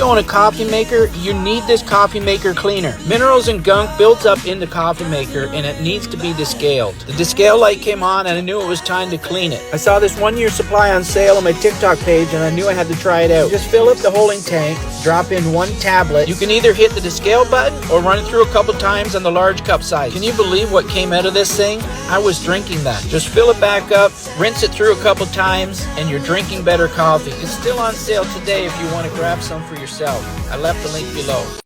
you own a coffee maker, you need this coffee maker cleaner. Minerals and gunk builds up in the coffee maker and it needs to be descaled. The descale light came on and I knew it was time to clean it. I saw this 1-year supply on sale on my TikTok page and I knew I had to try it out. Just fill up the holding tank, drop in 1 tablet. You can either hit the descale button or run it through a couple times on the large cup size. Can you believe what came out of this thing? I was drinking that. Just fill it back up, rinse it through a couple times, and you're drinking better coffee. It's still on sale today if you want to grab some for yourself. I left the link below.